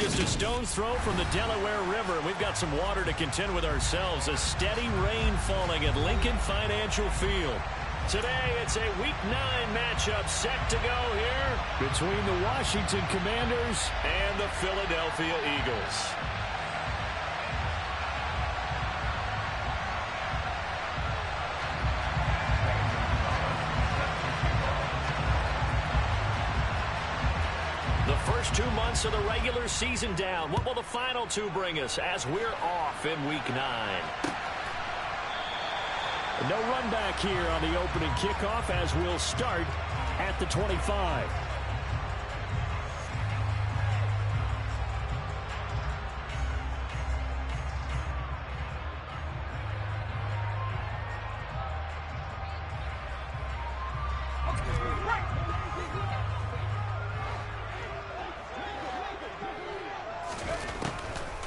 Just a stone's throw from the Delaware River. We've got some water to contend with ourselves. A steady rain falling at Lincoln Financial Field. Today, it's a Week 9 matchup set to go here between the Washington Commanders and the Philadelphia Eagles. The first 2 months of the regular season down. What will the final 2 bring us as we're off in Week 9? No run back here on the opening kickoff as we'll start at the 25.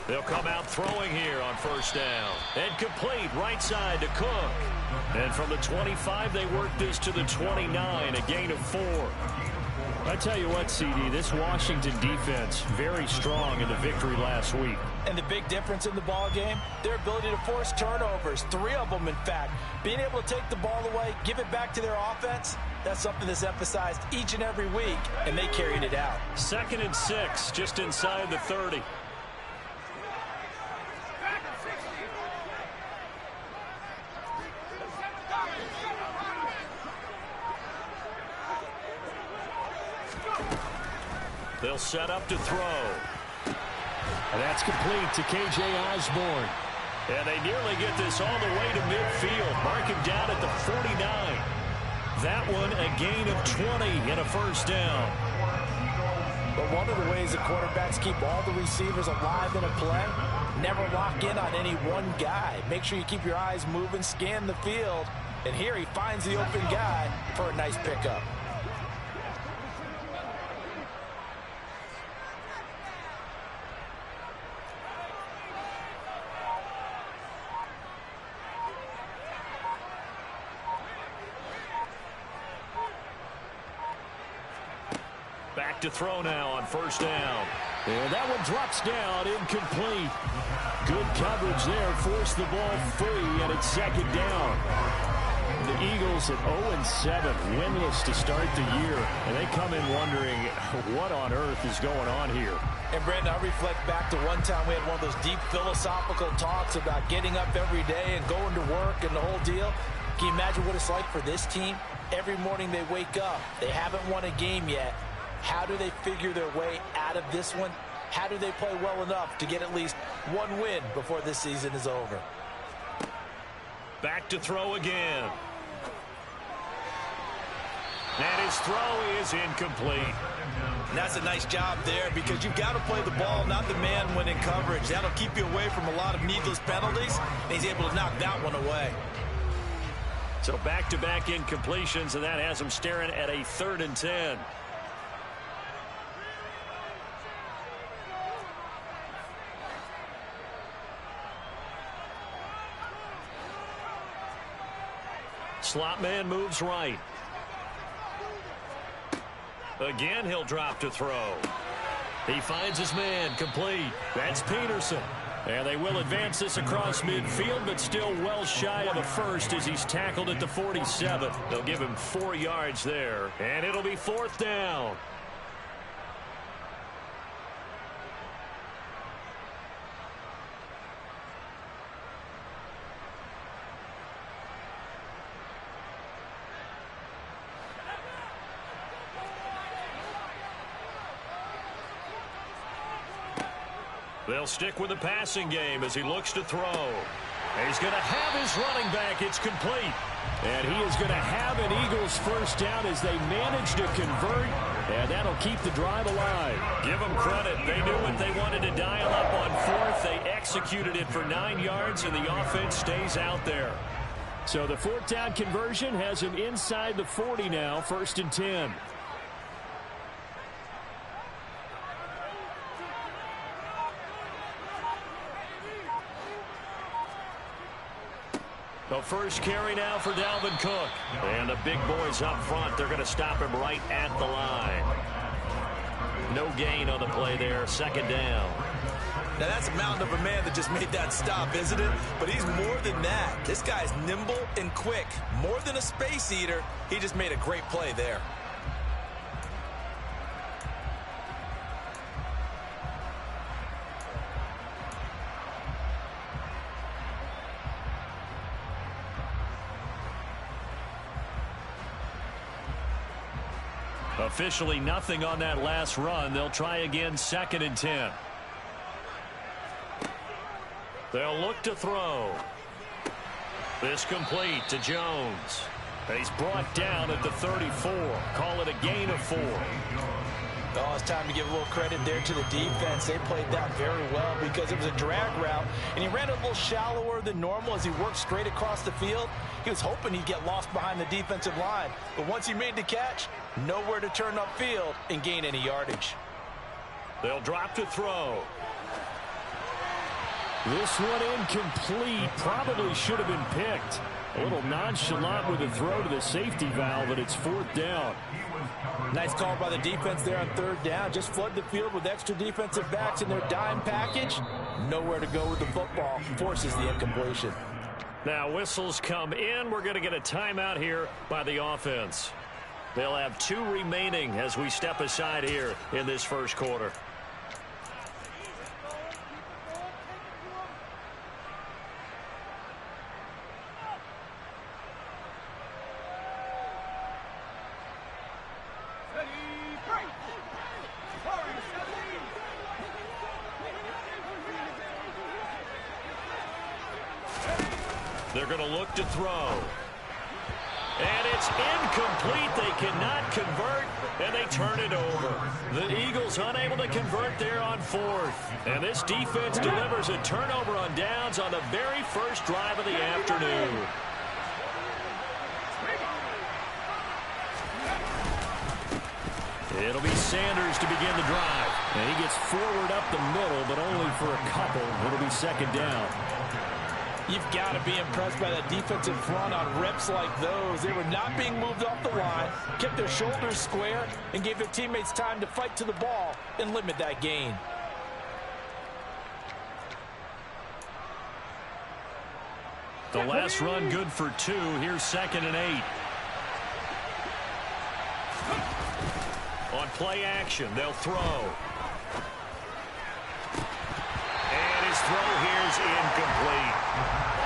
They'll come out throwing here on first down. And complete right side to Cook. And from the 25, they work this to the 29, a gain of 4. I tell you what, CD, this Washington defense, very strong in the victory last week. And the big difference in the ball game, their ability to force turnovers, 3 of them, in fact. Being able to take the ball away, give it back to their offense, that's something that's emphasized each and every week, and they carried it out. 2nd and 6, just inside the 30. They'll set up to throw. And that's complete to K.J. Osborne. And they nearly get this all the way to midfield. Mark him down at the 49. That one a gain of 20 and a first down. But one of the ways the quarterbacks keep all the receivers alive in a play, never lock in on any one guy. Make sure you keep your eyes moving, scan the field. And here he finds the open guy for a nice pickup. Back to throw now on first down. And that one drops down, incomplete. Good coverage there, forced the ball free, and it's 2nd down. The Eagles at 0-7, winless to start the year. And they come in wondering what on earth is going on here. And, Brandon, I reflect back to one time we had one of those deep philosophical talks about getting up every day and going to work and the whole deal. Can you imagine what it's like for this team? Every morning they wake up. They haven't won a game yet. How do they figure their way out of this one? How do they play well enough to get at least one win before this season is over? Back to throw again. And his throw is incomplete. And that's a nice job there because you've got to play the ball, not the man when in coverage. That'll keep you away from a lot of needless penalties, and he's able to knock that one away. So back-to-back incompletions, and that has him staring at a 3rd and 10. Slot man moves right. Again, he'll drop to throw. He finds his man, complete. That's Peterson. And they will advance this across midfield, but still well shy of a first as he's tackled at the 47. They'll give him 4 yards there, and it'll be 4th down. They'll stick with the passing game as he looks to throw. And he's going to have his running back. It's complete. And he is going to have an Eagles first down as they manage to convert. And that'll keep the drive alive. Give them credit. They knew what they wanted to dial up on 4th. They executed it for 9 yards, and the offense stays out there. So the 4th down conversion has him inside the 40 now, 1st and 10. The first carry now for Dalvin Cook. And the big boys up front, they're going to stop him right at the line. No gain on the play there, second down. Now that's a mountain of a man that just made that stop, isn't it? But he's more than that. This guy's nimble and quick. More than a space eater, he just made a great play there. Officially nothing on that last run. They'll try again, 2nd and 10. They'll look to throw. This complete to Jones. He's brought down at the 34. Call it a gain of 4. Oh, it's time to give a little credit there to the defense. They played that very well because it was a drag route, and he ran a little shallower than normal as he worked straight across the field. He was hoping he'd get lost behind the defensive line, but once he made the catch, nowhere to turn upfield and gain any yardage. They'll drop to throw. This one incomplete. Probably should have been picked. A little nonchalant with the throw to the safety valve, but it's 4th down. Nice call by the defense there on 3rd down. Just flood the field with extra defensive backs in their dime package. Nowhere to go with the football. Forces the incompletion. Now whistles come in. We're going to get a timeout here by the offense. They'll have 2 remaining as we step aside here in this first quarter. They're going to look to throw. And it's incomplete. They cannot convert, and they turn it over. The Eagles unable to convert there on 4th. And this defense delivers a turnover on downs on the very first drive of the afternoon. It'll be Sanders to begin the drive. And he gets forward up the middle, but only for a couple. It'll be 2nd down. You've got to be impressed by that defensive front on reps like those. They were not being moved off the line, kept their shoulders square, and gave their teammates time to fight to the ball and limit that gain. The last run good for 2. Here's 2nd and 8. On play action, they'll throw. And his throw here is incomplete.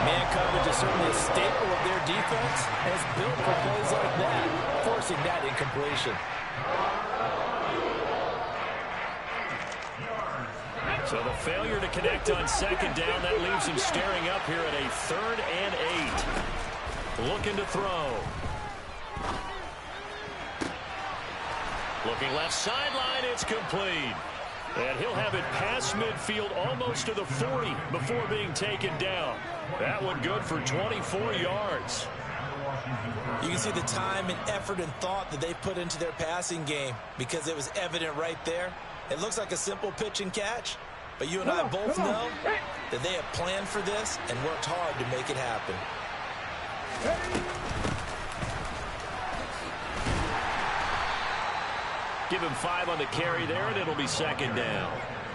Man coverage is certainly a staple of their defense, and it's built for plays like that, forcing that incompletion. So the failure to connect on 2nd down, that leaves him staring up here at a 3rd and 8. Looking to throw. Looking left sideline, it's complete. And he'll have it past midfield almost to the 40 before being taken down. That one good for 24 yards. You can see the time and effort and thought that they put into their passing game because it was evident right there. It looks like a simple pitch and catch, but you and I both know that they have planned for this and worked hard to make it happen. Give him 5 on the carry there, and it'll be 2nd down.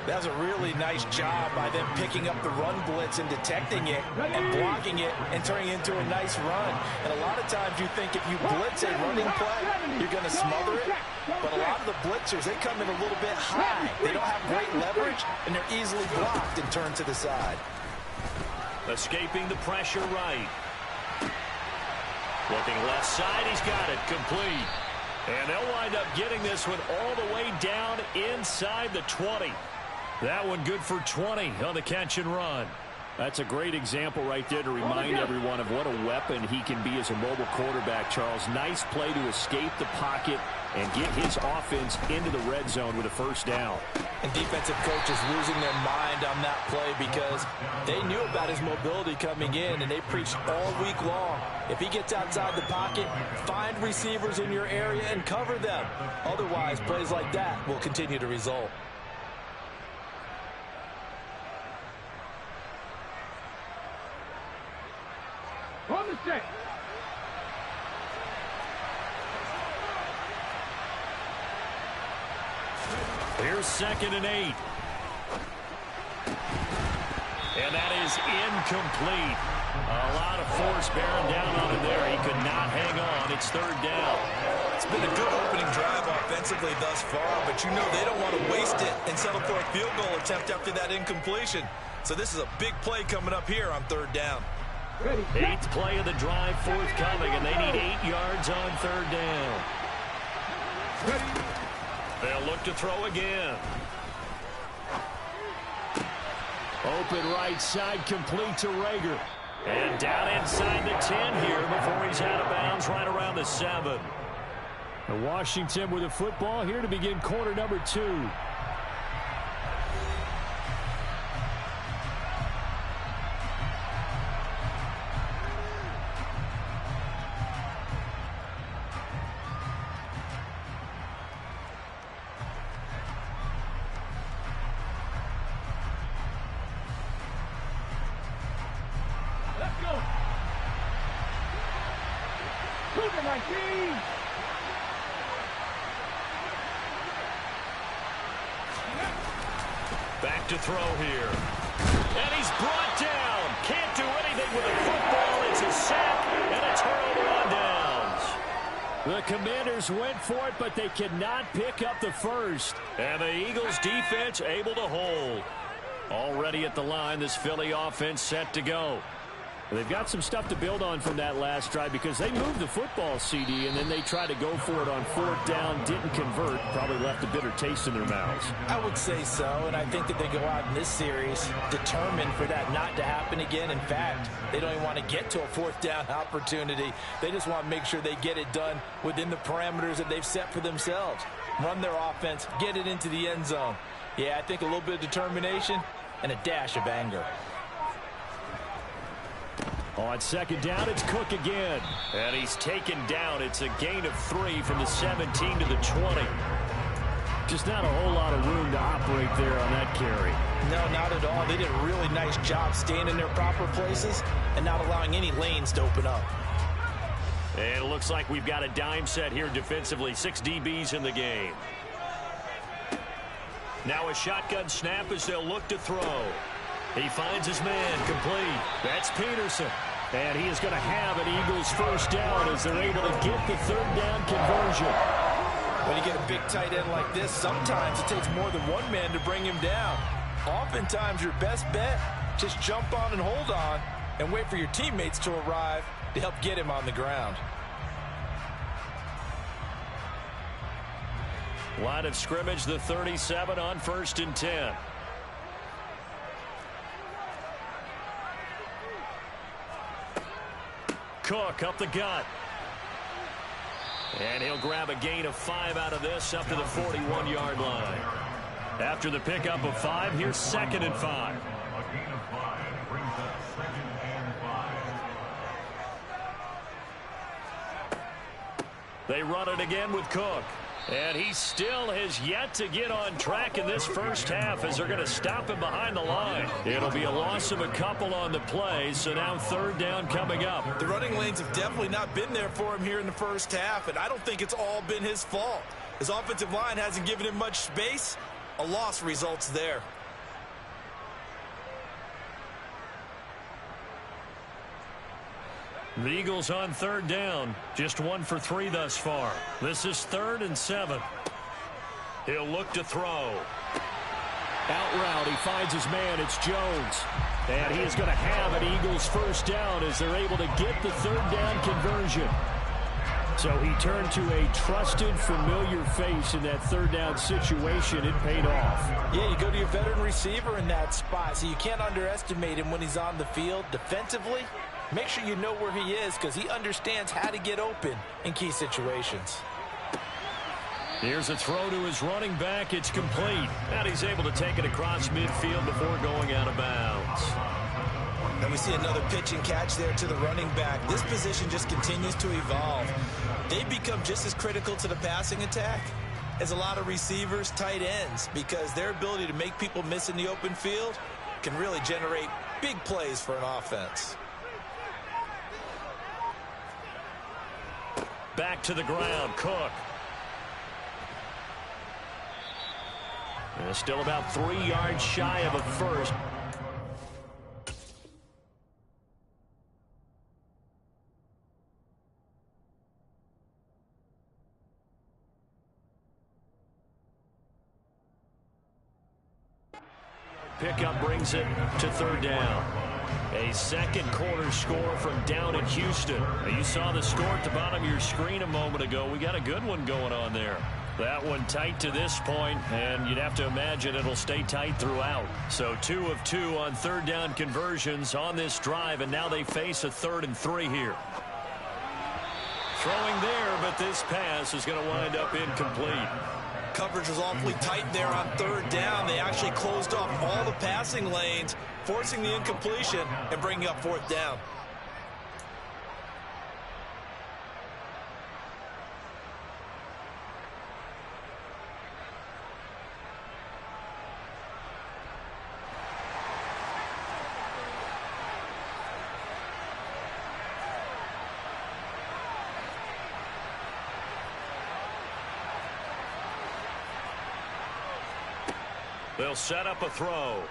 That was a really nice job by them picking up the run blitz and detecting it and blocking it and turning it into a nice run. And a lot of times you think if you blitz a running play, you're going to smother it. But a lot of the blitzers, they come in a little bit high. They don't have great leverage, and they're easily blocked and turned to the side. Escaping the pressure right. Looking left side, he's got it, complete. And they'll wind up getting this one all the way down inside the 20. That one good for 20 on the catch and run. That's a great example right there to remind everyone of what a weapon he can be as a mobile quarterback, Charles. Nice play to escape the pocket and get his offense into the red zone with a 1st down. And defensive coaches losing their mind on that play because they knew about his mobility coming in, and they preached all week long. If he gets outside the pocket, find receivers in your area and cover them. Otherwise, plays like that will continue to result. On the stick. Here's 2nd and 8. And that is incomplete. A lot of force bearing down on him there. He could not hang on. It's 3rd down. It's been a good opening drive offensively thus far, but you know they don't want to waste it and settle for a field goal attempt after that incompletion. So this is a big play coming up here on 3rd down. 8th play of the drive forthcoming, and they need 8 yards on 3rd down. They'll look to throw again. Open right side, complete to Rager. And down inside the 10 here before he's out of bounds right around the 7. And Washington with the football here to begin quarter number 2. Back to throw here. And he's brought down. Can't do anything with the football. It's a sack and a turnover on downs. The Commanders went for it, but they cannot pick up the first. And the Eagles defense able to hold. Already at the line, this Philly offense set to go. They've got some stuff to build on from that last drive because they moved the football, CD, and then they tried to go for it on 4th down, didn't convert, probably left a bitter taste in their mouths. I would say so, and I think that they go out in this series determined for that not to happen again. In fact, they don't even want to get to a 4th down opportunity. They just want to make sure they get it done within the parameters that they've set for themselves. Run their offense, get it into the end zone. Yeah, I think a little bit of determination and a dash of anger. On 2nd down, it's Cook again. And he's taken down. It's a gain of 3 from the 17 to the 20. Just not a whole lot of room to operate there on that carry. No, not at all. They did a really nice job staying in their proper places and not allowing any lanes to open up. And it looks like we've got a dime set here defensively. 6 DBs in the game. Now a shotgun snap as they'll look to throw. He finds his man, complete. That's Peterson. And he is going to have an Eagles first down as they're able to get the 3rd down conversion. When you get a big tight end like this, sometimes it takes more than one man to bring him down. Oftentimes your best bet, just jump on and hold on and wait for your teammates to arrive to help get him on the ground. Line of scrimmage, the 37 on 1st and 10. Cook up the gut. And he'll grab a gain of 5 out of this up to the 41-yard line. After the pickup of 5, here's 2nd and 5. They run it again with Cook. And he still has yet to get on track in this first half as they're going to stop him behind the line. It'll be a loss of a couple on the play, so now 3rd down coming up. The running lanes have definitely not been there for him here in the first half, and I don't think it's all been his fault. His offensive line hasn't given him much space. A loss results there. The Eagles on 3rd down. Just 1 for 3 thus far. This is 3rd and 7. He'll look to throw. Out route, he finds his man. It's Jones. And he is going to have an Eagles first down as they're able to get the 3rd down conversion. So he turned to a trusted, familiar face in that 3rd down situation. It paid off. Yeah, you go to your veteran receiver in that spot, so you can't underestimate him when he's on the field defensively. Make sure you know where he is because he understands how to get open in key situations. Here's a throw to his running back. It's complete. And he's able to take it across midfield before going out of bounds. And we see another pitch and catch there to the running back. This position just continues to evolve. They become just as critical to the passing attack as a lot of receivers, tight ends, because their ability to make people miss in the open field can really generate big plays for an offense. Back to the ground, Cook. And still about 3 yards shy of a first. Pickup brings it to 3rd down. A second quarter score from down in Houston. You saw the score at the bottom of your screen a moment ago. We got a good one going on there. That one tight to this point, and you'd have to imagine it'll stay tight throughout. So 2 of 2 on 3rd down conversions on this drive, and now they face a 3rd and 3 here. Throwing there, but this pass is going to wind up incomplete. Coverage was awfully tight there on 3rd down. They actually closed off all the passing lanes, forcing the incompletion and bringing up 4th down. They'll set up a throw.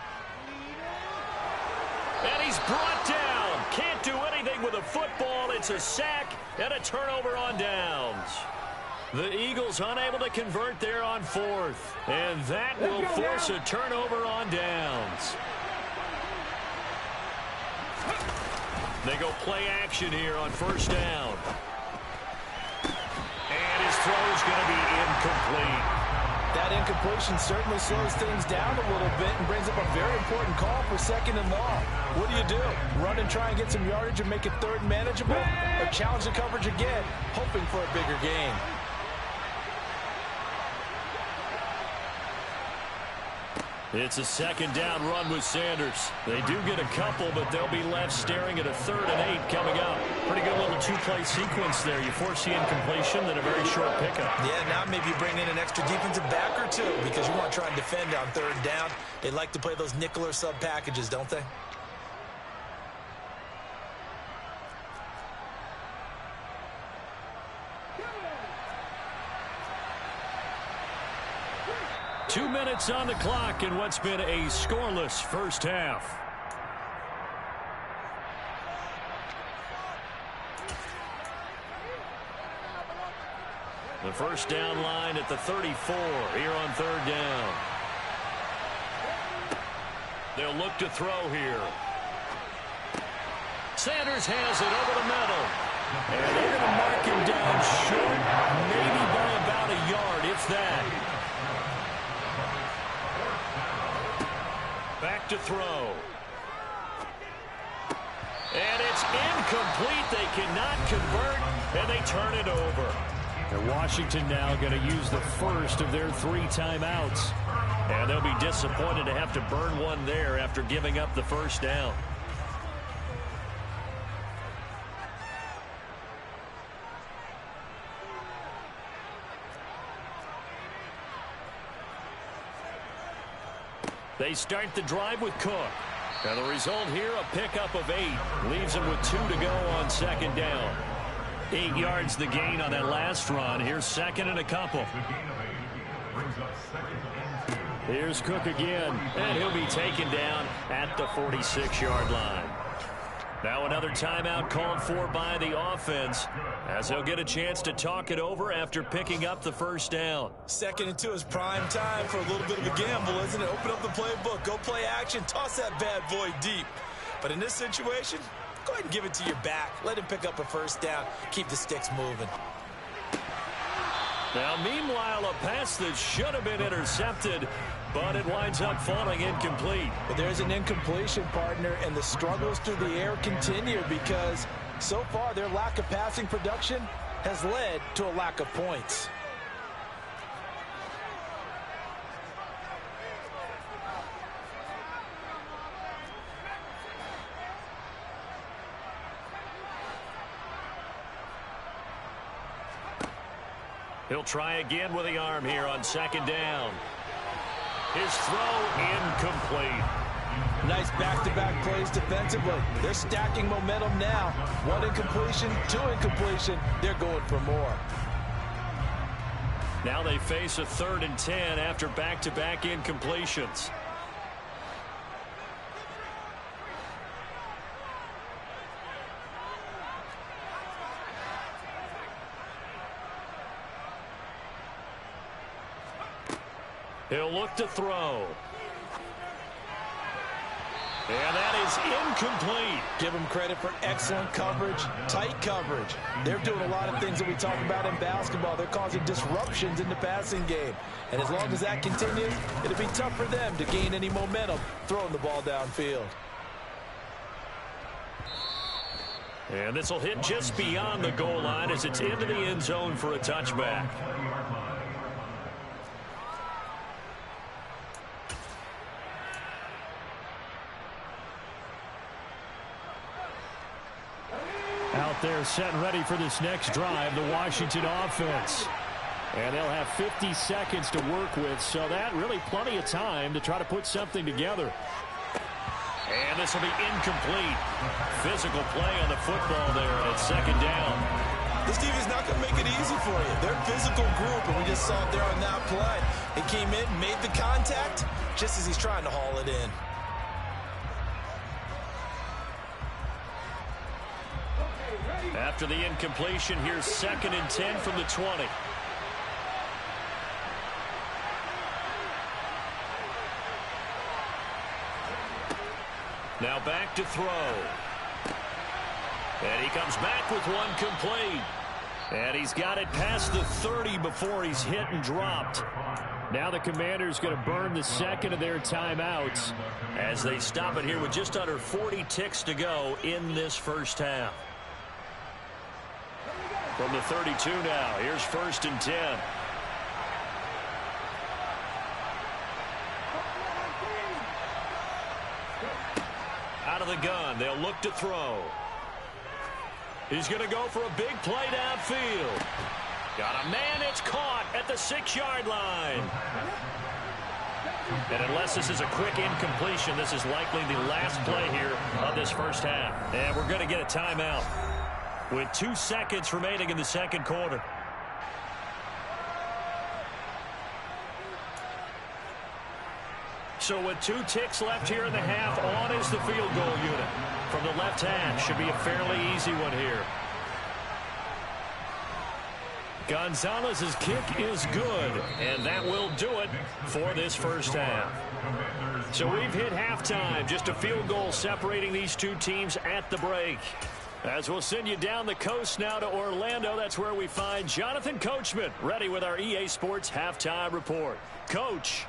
And he's brought down. Can't do anything with a football. It's a sack and a turnover on downs. The Eagles unable to convert there on 4th. And that will force a turnover on downs. They go play action here on 1st down. And his throw is going to be incomplete. That incompletion certainly slows things down a little bit and brings up a very important call for 2nd and long. What do? Run and try and get some yardage and make it 3rd manageable? Or challenge the coverage again, hoping for a bigger gain? It's a 2nd down run with Sanders. They do get a couple, but they'll be left staring at a 3rd and 8 coming up. Pretty good little 2-play sequence there. You force the incompletion, then a very short pickup. Yeah, now maybe you bring in an extra defensive back or 2 because you want to try and defend on 3rd down. They like to play those nickel or sub packages, don't they? Two minutes on the clock in what's been a scoreless first half. The first down line at the 34 here on 3rd down. They'll look to throw here. Sanders has it over the middle. And they're going to mark him down short, maybe by about a yard, if that. Back to throw. And it's incomplete. They cannot convert, and they turn it over. And Washington now going to use the first of their 3 timeouts. And they'll be disappointed to have to burn one there after giving up the first down. They start the drive with Cook. And the result here, a pickup of 8. Leaves them with 2 to go on 2nd down. 8 yards the gain on that last run. Here's 2nd and a couple. Here's Cook again. And he'll be taken down at the 46-yard line. Now another timeout called for by the offense, as they'll get a chance to talk it over after picking up the first down. 2nd and 2 is prime time for a little bit of a gamble, isn't it? Open up the playbook, go play action, toss that bad boy deep. But in this situation, go ahead and give it to your back. Let him pick up a first down. Keep the sticks moving. Now, meanwhile, a pass that should have been intercepted, but it winds up falling incomplete. But there's an incompletion, partner, and the struggles through the air continue because so far their lack of passing production has led to a lack of points. He'll try again with the arm here on 2nd down. His throw incomplete. Nice back-to-back plays defensively. They're stacking momentum now. 1 incompletion, 2 incompletion. They're going for more. Now they face a 3rd and 10 after back-to-back incompletions. He'll look to throw. And that is incomplete. Give them credit for excellent coverage, tight coverage. They're doing a lot of things that we talk about in basketball. They're causing disruptions in the passing game. And as long as that continues, it'll be tough for them to gain any momentum throwing the ball downfield. And this will hit just beyond the goal line as it's into the end zone for a touchback. Out there set and ready for this next drive, the Washington offense. And they'll have 50 seconds to work with, so that really plenty of time to try to put something together. And this will be incomplete. Physical play on the football there, and it's 2nd down. This defense is not going to make it easy for you. They're a physical group, and we just saw it there on that play. He came in, made the contact, just as he's trying to haul it in. After the incompletion, here's 2nd and 10 from the 20. Now back to throw. And he comes back with one complete. And he's got it past the 30 before he's hit and dropped. Now the Commanders going to burn the 2nd of their timeouts as they stop it here with just under 40 ticks to go in this first half. From the 32 now, here's 1st and 10. Out of the gun, they'll look to throw. He's going to go for a big play downfield. Got a man, it's caught at the 6-yard line. And unless this is a quick incompletion, this is likely the last play here of this first half. And we're going to get a timeout with 2 seconds remaining in the 2nd quarter. So with 2 ticks left here in the half, on is the field goal unit. From the left hash, should be a fairly easy one here. Gonzalez's kick is good, and that will do it for this first half. So we've hit halftime, just a field goal separating these two teams at the break. As we'll send you down the coast now to Orlando, that's where we find Jonathan Coachman ready with our EA Sports Halftime Report. Coach.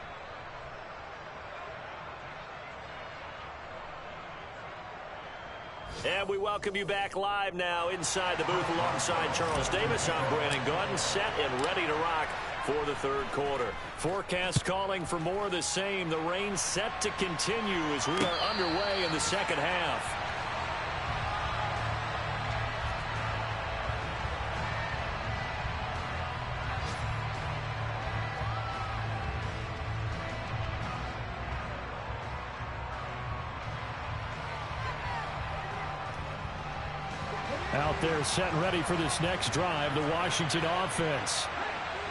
And we welcome you back live now inside the booth alongside Charles Davis. I'm Brandon Gordon, set and ready to rock for the 3rd quarter. Forecast calling for more of the same. The rain set to continue as we are underway in the 2nd half. Out there set and ready for this next drive, the Washington offense.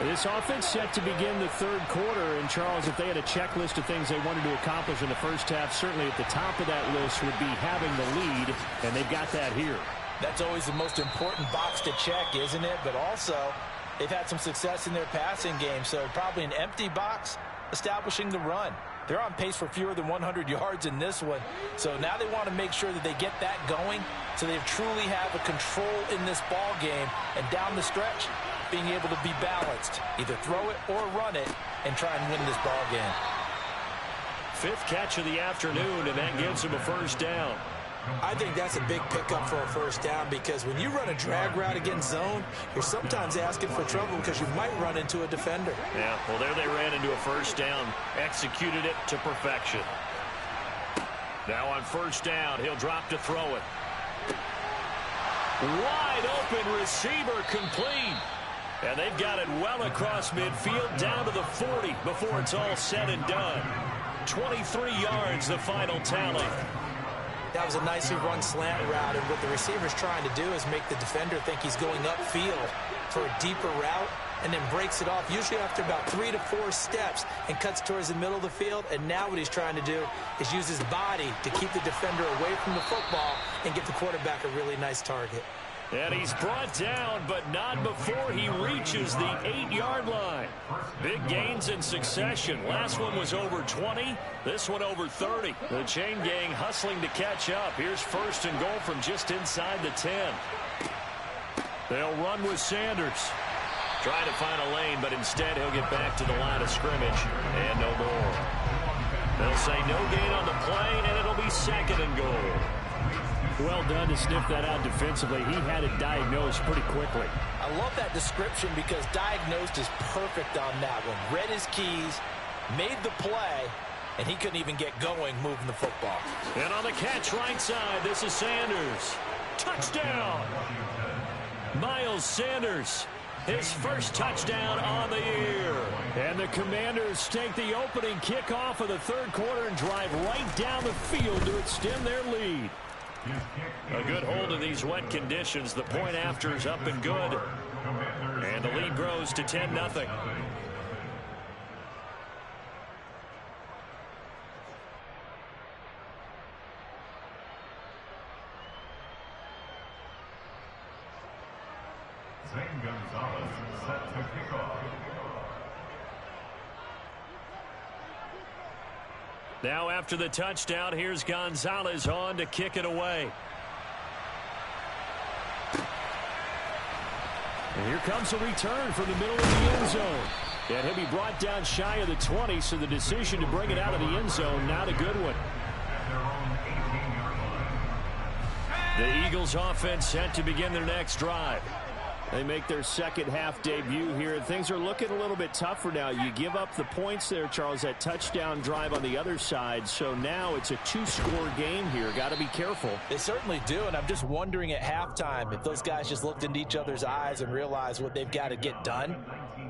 This offense set to begin the 3rd quarter. And, Charles, if they had a checklist of things they wanted to accomplish in the first half, certainly at the top of that list would be having the lead, and they've got that here. That's always the most important box to check, isn't it? But also, they've had some success in their passing game, so probably an empty box establishing the run. They're on pace for fewer than 100 yards in this one. So now they want to make sure that they get that going so they truly have a control in this ball game. And down the stretch, being able to be balanced. Either throw it or run it and try and win this ball game. 5th catch of the afternoon, and that gives him a first down. I think that's a big pickup for a first down because when you run a drag route against zone, you're sometimes asking for trouble because you might run into a defender. Yeah, well, there they ran into a first down, executed it to perfection. Now on first down, he'll drop to throw it. Wide open receiver complete. And they've got it well across midfield down to the 40 before it's all said and done. 23 yards, the final tally. That was a nicely run slant route, and what the receiver's trying to do is make the defender think he's going upfield for a deeper route, and then breaks it off, usually after about 3 to 4 steps, and cuts towards the middle of the field. And now what he's trying to do is use his body to keep the defender away from the football and give the quarterback a really nice target. And he's brought down, but not before he reaches the 8-yard line. Big gains in succession. Last one was over 20. This one over 30. The chain gang hustling to catch up. Here's first and goal from just inside the 10. They'll run with Sanders. Trying to find a lane, but instead he'll get back to the line of scrimmage. And no more. They'll say no gain on the play, and it'll be second and goal. Well done to sniff that out defensively. He had it diagnosed pretty quickly. I love that description because diagnosed is perfect on that one. Read his keys, made the play, and he couldn't even get going moving the football. And on the catch right side, this is Sanders. Touchdown! Miles Sanders, his first touchdown on the year. And the Commanders take the opening kickoff of the third quarter and drive right down the field to extend their lead. A good hold in these wet conditions. The point after is up and good. And the lead grows to 10-0. Now after the touchdown, here's Gonzalez on to kick it away. And here comes a return from the middle of the end zone. And he'll be brought down shy of the 20, so the decision to bring it out of the end zone, not a good one. The Eagles offense set to begin their next drive. They make their second half debut here. Things are looking a little bit tougher now. You give up the points there, Charles, that touchdown drive on the other side. So now it's a 2-score game here. Got to be careful. They certainly do, and I'm just wondering at halftime if those guys just looked into each other's eyes and realized what they've got to get done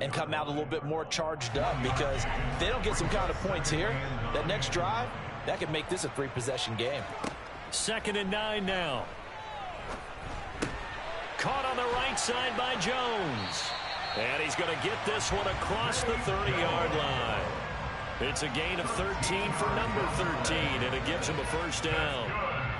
and come out a little bit more charged up, because if they don't get some kind of points here, that next drive, that could make this a 3-possession game. 2nd and 9 now. Caught on the right side by Jones. And he's going to get this one across the 30-yard line. It's a gain of 13 for number 13, and it gives him a first down.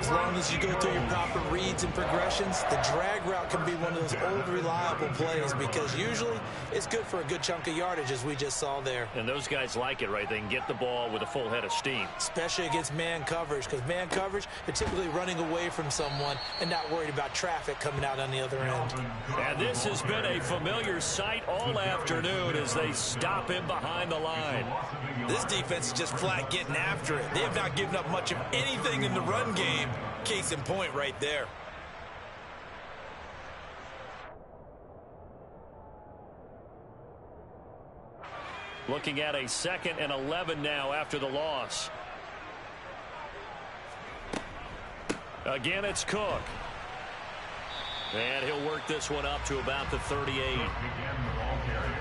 As long as you go through your proper reads and progressions, the drag route can be one of those old reliable plays, because usually it's good for a good chunk of yardage, as we just saw there. And those guys like it, right? They can get the ball with a full head of steam. Especially against man coverage, because man coverage, they're typically running away from someone and not worried about traffic coming out on the other end. And this has been a familiar sight all afternoon as they stop him behind the line. This defense is just flat getting after it. They have not given up much of anything in the run game. Case in point right there. Looking at a 2nd and 11 now after the loss. Again, it's Cook. And he'll work this one up to about the 38.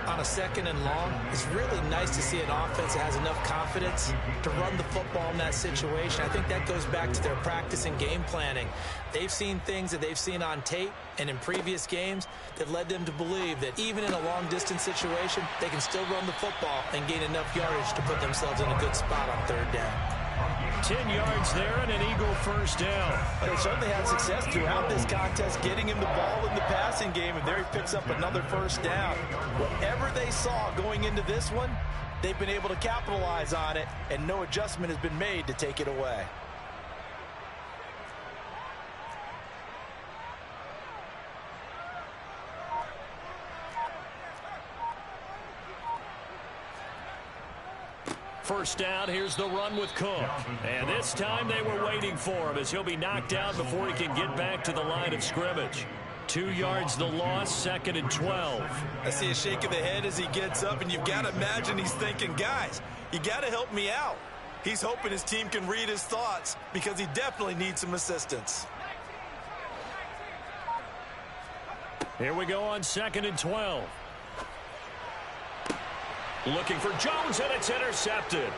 On a 2nd and long, it's really nice to see an offense that has enough confidence to run the football in that situation. I think that goes back to their practice and game planning. They've seen things that they've seen on tape and in previous games that led them to believe that even in a long-distance situation, they can still run the football and gain enough yardage to put themselves in a good spot on 3rd down. 10 yards there and an Eagle first down. They certainly had success throughout this contest getting him the ball in the passing game, and there he picks up another first down. Whatever they saw going into this one, they've been able to capitalize on it, and no adjustment has been made to take it away. First down, here's the run with Cook. And this time they were waiting for him as he'll be knocked out before he can get back to the line of scrimmage. 2 yards the loss, 2nd and 12. I see a shake of the head as he gets up, and you've got to imagine he's thinking, guys, you got to help me out. He's hoping his team can read his thoughts because he definitely needs some assistance. Here we go on 2nd and 12. Looking for Jones, and it's intercepted.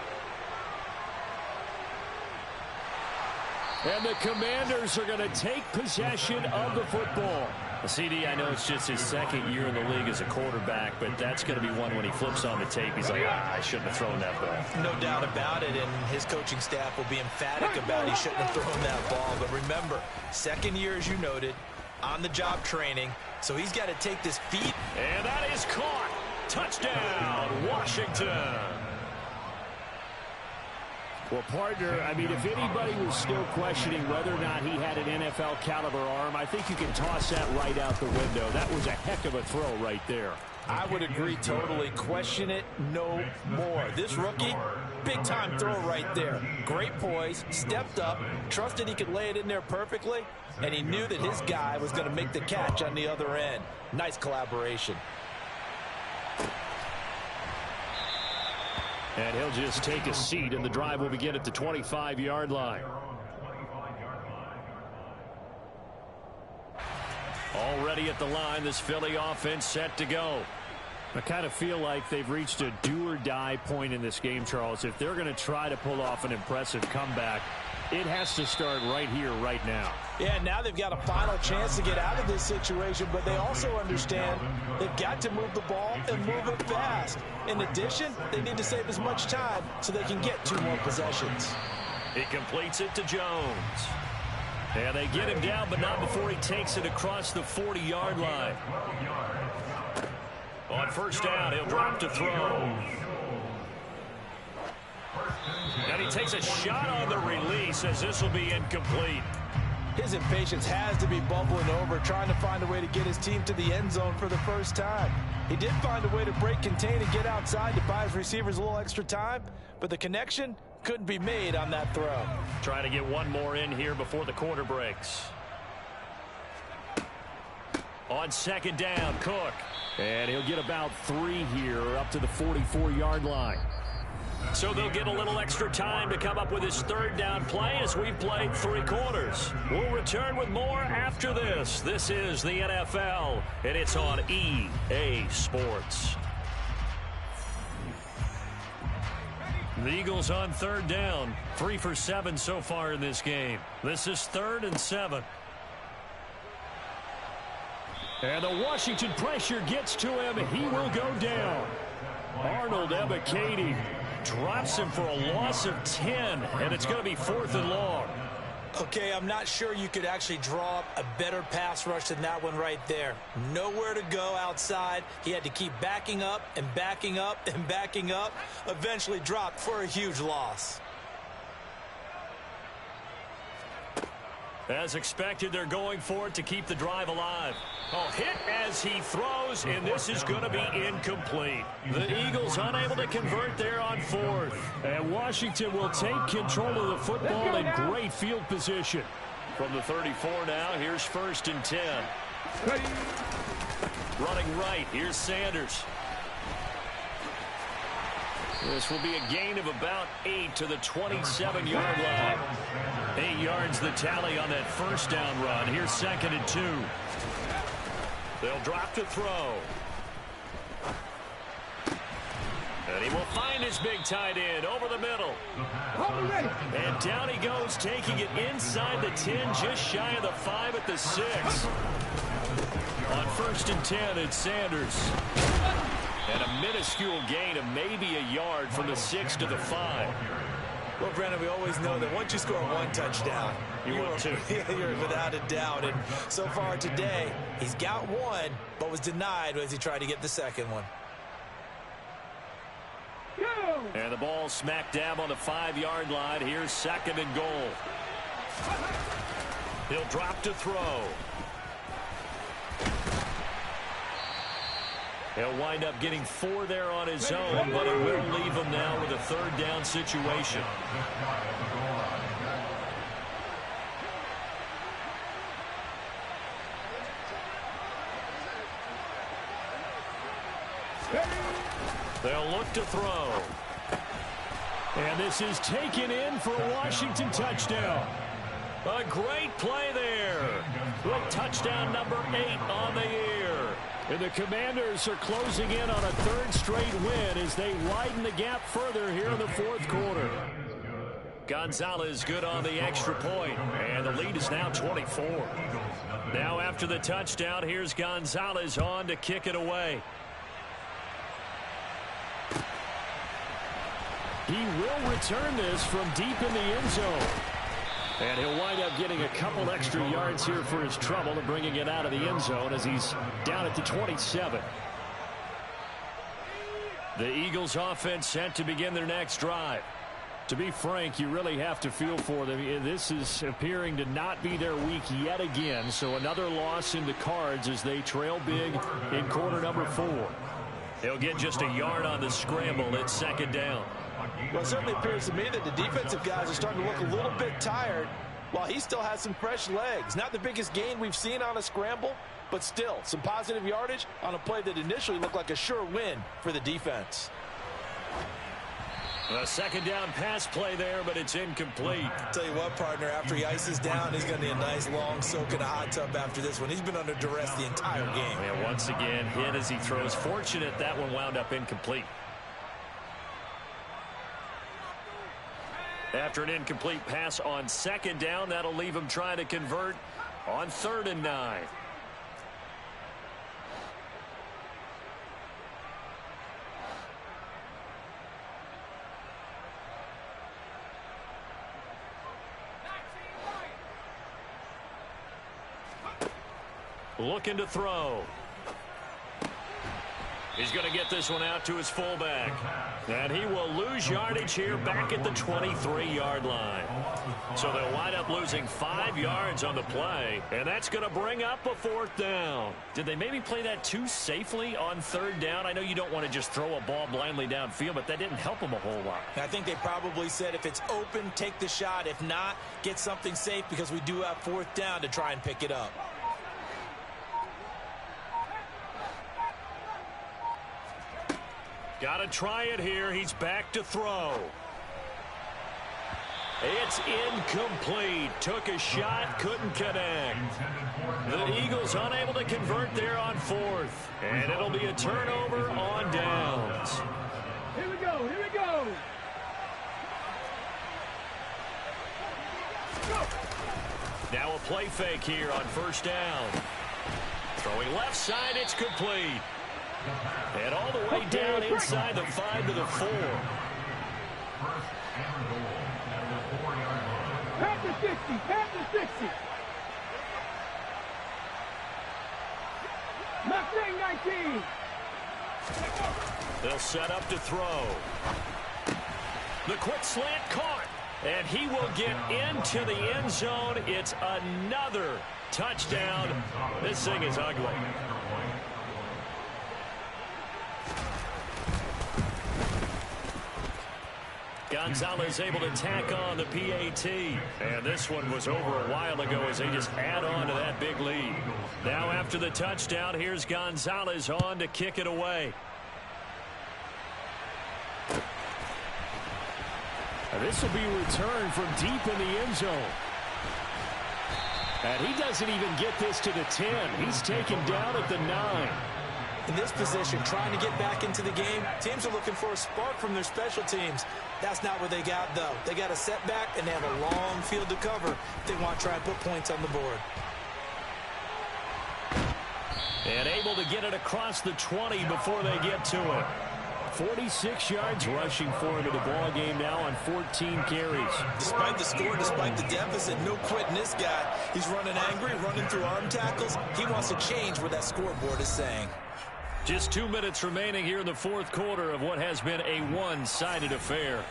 And the Commanders are going to take possession of the football. CD, I know it's just his second year in the league as a quarterback, but that's going to be one when he flips on the tape. He's like, I shouldn't have thrown that ball. No doubt about it, and his coaching staff will be emphatic about he shouldn't have thrown that ball. But remember, second year, as you noted, on-the-job training, so he's got to take this feet. And that is caught. Touchdown, Washington. Well, partner, I mean, if anybody was still questioning whether or not he had an NFL caliber arm, I think you can toss that right out the window. That was a heck of a throw right there. I would agree totally. Question it no more. This rookie, big-time throw right there. Great poise, stepped up, trusted he could lay it in there perfectly, and he knew that his guy was going to make the catch on the other end. Nice collaboration. And he'll just take a seat, and the drive will begin at the 25-yard line. Already at the line, this Philly offense set to go. I kind of feel like they've reached a do-or-die point in this game, Charles. If they're going to try to pull off an impressive comeback, it has to start right here, right now. Yeah, now they've got a final chance to get out of this situation, but they also understand they've got to move the ball and move it fast. In addition, they need to save as much time so they can get 2 more possessions. He completes it to Jones. And they get him down, but not before he takes it across the 40-yard line. On first down, he'll drop to throw. And he takes a shot on the release as this will be incomplete. His impatience has to be bubbling over, trying to find a way to get his team to the end zone for the first time. He did find a way to break contain and get outside to buy his receivers a little extra time, but the connection couldn't be made on that throw. Trying to get one more in here before the quarter breaks. On second down, Cook. And he'll get about 3 here up to the 44-yard line. So they'll get a little extra time to come up with his third down play as we've played 3 quarters. We'll return with more after this. This is the NFL, and it's on EA Sports. The Eagles on third down. 3 for 7 so far in this game. This is 3rd and 7. And the Washington pressure gets to him. He will go down. Arnold Ebiketie drops him for a loss of 10, and it's going to be 4th and long. Okay, I'm not sure you could actually draw up a better pass rush than that one right there. Nowhere to go outside. He had to keep backing up and backing up and backing up. Eventually dropped for a huge loss. As expected, they're going for it to keep the drive alive. Oh, hit as he throws, and this is going to be incomplete. The Eagles unable to convert there on 4th. And Washington will take control of the football in great field position. From the 34 now, here's 1st and 10. Running right, here's Sanders. This will be a gain of about 8 to the 27-yard line. 8 yards the tally on that first down run. Here's 2nd and 2. They'll drop to throw. And he will find his big tight end over the middle. And down he goes, taking it inside the 10, just shy of the 5 at the 6. On 1st and 10, it's Sanders. And a minuscule gain of maybe a yard from the 6 to the 5. Well, Brandon, we always know that once you score 1 touchdown, you're without a doubt. And so far today, he's got 1, but was denied as he tried to get the second one. And the ball smack dab on the 5-yard line. Here's 2nd and goal. He'll drop to throw. He'll wind up getting 4 there on his own, but it will leave him now with a 3rd down situation. They'll look to throw. And this is taken in for a Washington touchdown. A great play there. With touchdown number 8 on the year. And the Commanders are closing in on a 3rd straight win as they widen the gap further here in the 4th quarter. Gonzalez good on the extra point, and the lead is now 24. Now after the touchdown, here's Gonzalez on to kick it away. He will return this from deep in the end zone. And he'll wind up getting a couple extra yards here for his trouble and bringing it out of the end zone as he's down at the 27. The Eagles offense set to begin their next drive. To be frank, you really have to feel for them. This is appearing to not be their week yet again. So another loss in the cards as they trail big in quarter number 4. They'll get just a yard on the scramble. It's second down. Well, it certainly appears to me that the defensive guys are starting to look a little bit tired while he still has some fresh legs. Not the biggest gain we've seen on a scramble, but still some positive yardage on a play that initially looked like a sure win for the defense. A second down pass play there, but it's incomplete. Tell you what, partner, after he ices down, he's going to need a nice long soak in a hot tub after this one. He's been under duress the entire game. And once again, hit as he throws. Fortunate that one wound up incomplete. After an incomplete pass on second down, that'll leave him trying to convert on 3rd and 9. Looking to throw. He's going to get this one out to his fullback. And he will lose yardage here back at the 23-yard line. So they'll wind up losing 5 yards on the play. And that's going to bring up a 4th down. Did they maybe play that too safely on 3rd down? I know you don't want to just throw a ball blindly downfield, but that didn't help them a whole lot. I think they probably said if it's open, take the shot. If not, get something safe because we do have 4th down to try and pick it up. Got to try it here. He's back to throw. It's incomplete. Took a shot, couldn't connect. The Eagles unable to convert there on 4th. And it'll be a turnover on downs. Here we go, here we go. Now a play fake here on 1st down. Throwing left side, it's complete. And all the way down inside the 5 to the 4. Pat the 60, pat the 60. Mustang 19. They'll set up to throw. The quick slant caught. And he will get into the end zone. It's another touchdown. This thing is ugly. Gonzalez able to tack on the PAT. And this one was over a while ago as they just add on to that big lead. Now after the touchdown, here's Gonzalez on to kick it away. And this will be returned from deep in the end zone. And he doesn't even get this to the 10. He's taken down at the 9. In this position, trying to get back into the game, teams are looking for a spark from their special teams. That's not what they got, though. They got a setback, and they have a long field to cover if they want to try and put points on the board. And able to get it across the 20 before they get to it. 46 yards rushing for him in the ball game now on 14 carries. Despite the score, despite the deficit, no quitting this guy. He's running angry, running through arm tackles. He wants to change what that scoreboard is saying. Just 2 minutes remaining here in the 4th quarter of what has been a one-sided affair.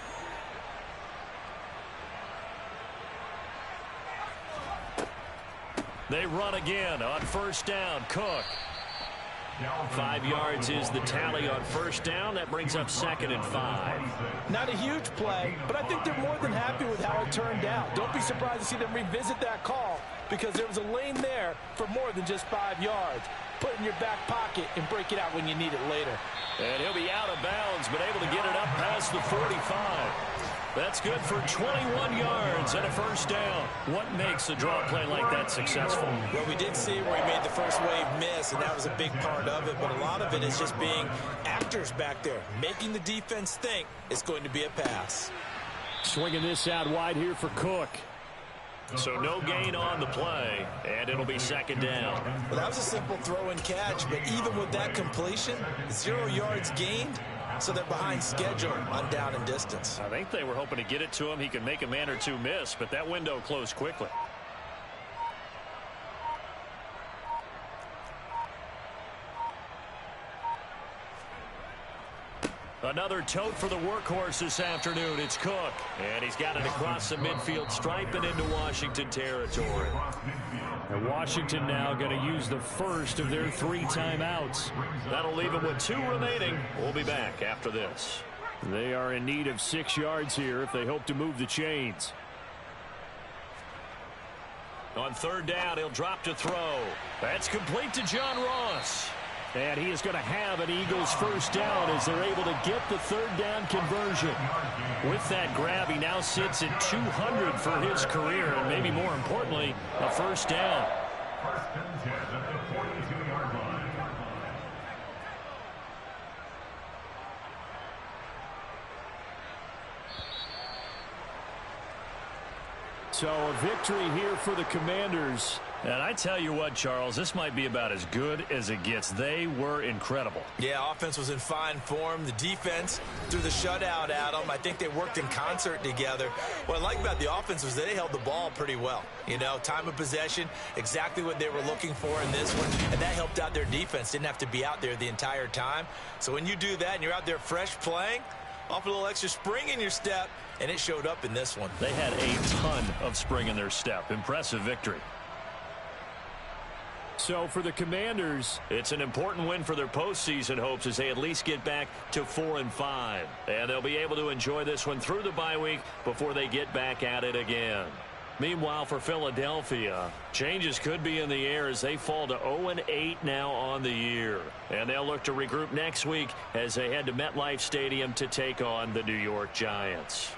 They run again on 1st down. Cook. 5 yards is the tally on 1st down. That brings up 2nd and 5. Not a huge play, but I think they're more than happy with how it turned out. Don't be surprised to see them revisit that call because there was a lane there for more than just 5 yards. Put it in your back pocket and break it out when you need it later. And he'll be out of bounds, but able to get it up past the 45. That's good for 21 yards and a 1st down. What makes a draw play like that successful? Well, we did see where he made the first wave miss, and that was a big part of it. But a lot of it is just being actors back there, making the defense think it's going to be a pass. Swinging this out wide here for Cook. So no gain on the play, and it'll be second down. Well, that was a simple throw and catch, but even with that completion, 0 yards gained, so they're behind schedule on down and distance. I think they were hoping to get it to him. He could make a man or two miss, but that window closed quickly. Another tote for the workhorse this afternoon. It's Cook, and he's got it across the midfield stripe and into Washington territory. And Washington now going to use the first of their 3 timeouts. That'll leave them with 2 remaining. We'll be back after this. They are in need of 6 yards here if they hope to move the chains. On third down, he'll drop to throw. That's complete to John Ross. And he is going to have an Eagles first down as they're able to get the third down conversion. With that grab, he now sits at 200 for his career, and maybe more importantly, a first down. First and 10 at the 42-yard line. So a victory here for the Commanders. And I tell you what, Charles, this might be about as good as it gets. They were incredible. Yeah, offense was in fine form. The defense threw the shutout at them. I think they worked in concert together. What I like about the offense was they held the ball pretty well. You know, time of possession, exactly what they were looking for in this one. And that helped out their defense. Didn't have to be out there the entire time. So when you do that and you're out there fresh playing, off a little extra spring in your step, and it showed up in this one. They had a ton of spring in their step. Impressive victory. So for the Commanders, it's an important win for their postseason hopes as they at least get back to 4-5. And they'll be able to enjoy this one through the bye week before they get back at it again. Meanwhile, for Philadelphia, changes could be in the air as they fall to 0-8 now on the year. And they'll look to regroup next week as they head to MetLife Stadium to take on the New York Giants.